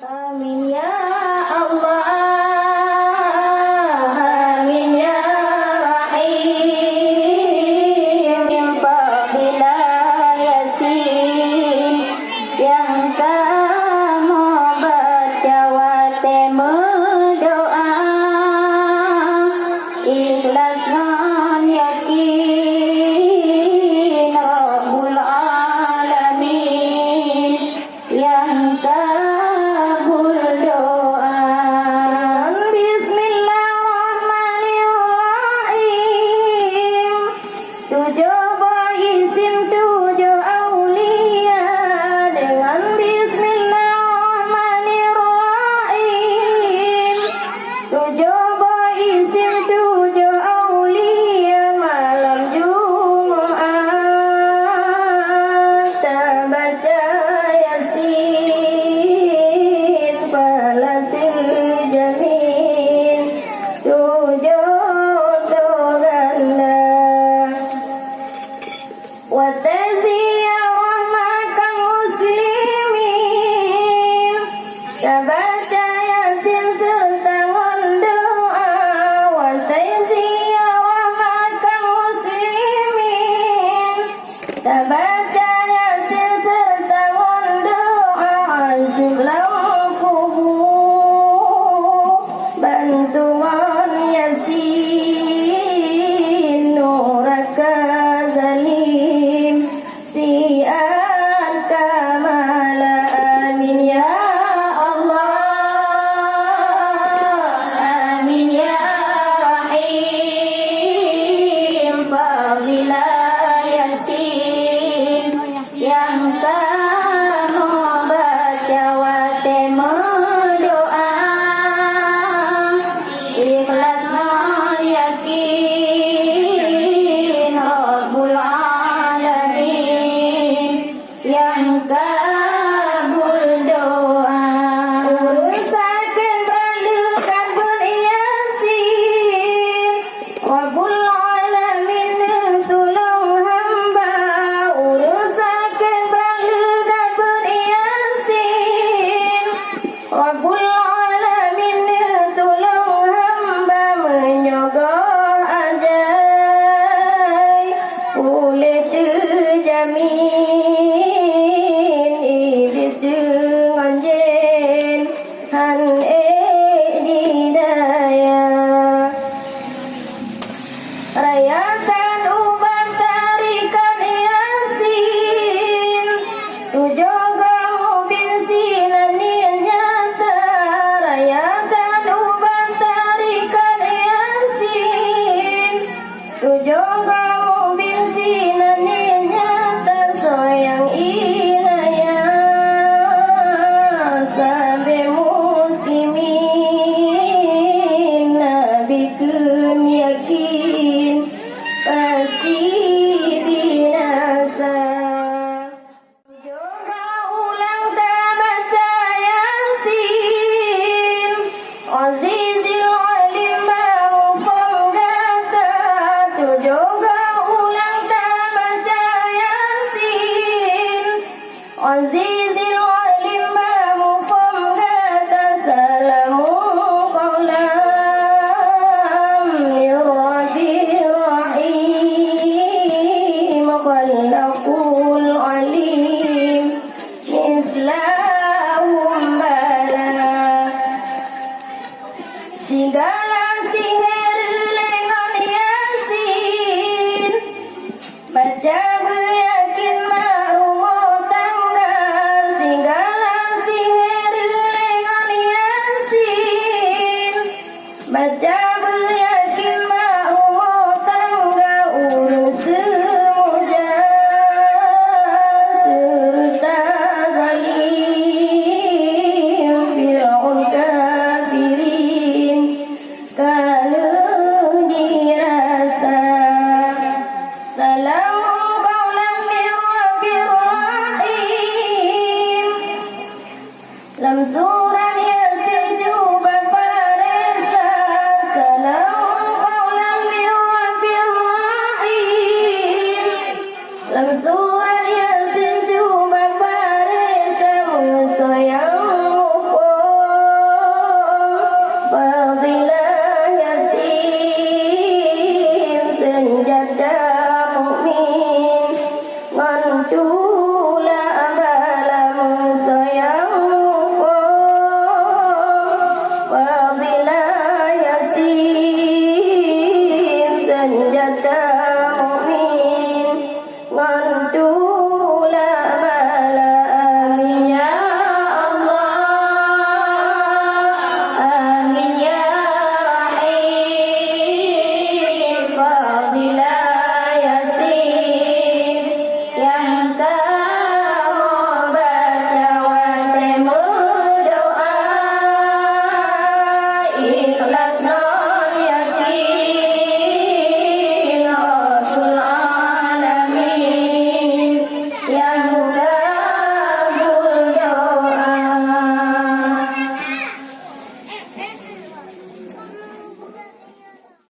Amin ya Allah, amin ya Rahim. Min fadilah Yasin yang kamu baca watemu doa, ikhlas non yakin Rabbul Alamin yang kabul doa. Bismillahirrahmanirrahim. Tujuh isim tujuh aulia dengan Bismillahirrahmanirrahim. Tujuh isim tujuh aulia malam Jumat terbaca Yasin falatil jamin tujuh dogana wa taziyah rahmatan muslimin terbaca Yasin serta doa wa taziyah rahmatan muslimin terbaca Yasin serta doa aziblah kubur bantuan Yasin nuraka zalim si'an kamala. Amin ya Allah, amin ya Rahim. Fadilah Yasin yang kamu baca watemu doa, ikhlas non yakin Rabbul Alamin yang kabul doa. Urusakan perlukan pun Yasin Rabbul Alamin tolong hamba. Urusakan perlukan pun Yasin Rabbul Alamin tolong hamba. Menyogok ajai boleh terjamin iblis dengan jin han didaya. Rayakan ubat tarikan Yasin tujuh kamu bin silanin nyata. Rayakan ubat tarikan Yasin tujuh kamu bin silanin nyata. Sayang inayah sampai muslimin nabikan yakin pasti binasa. Juga ulang tak baca Yasin Azizil Alim mau penggata. Juga ulang tak baca Yasin Azizil Alim mau penggata. Salamu qawlam min Rabbir Rahim Khallaqul Alim mislahum bala. Segala sihir lengan Yasin baca beryakin rumah tangga. Segala sihir lengan Yasin baca beryakin rumah tangga. Urus semuja serta zalim Fir'aun kafirin kalau dirasa. Salamu qawlam tula balamu sayang Fadila Yasin senjata mu'min ngantu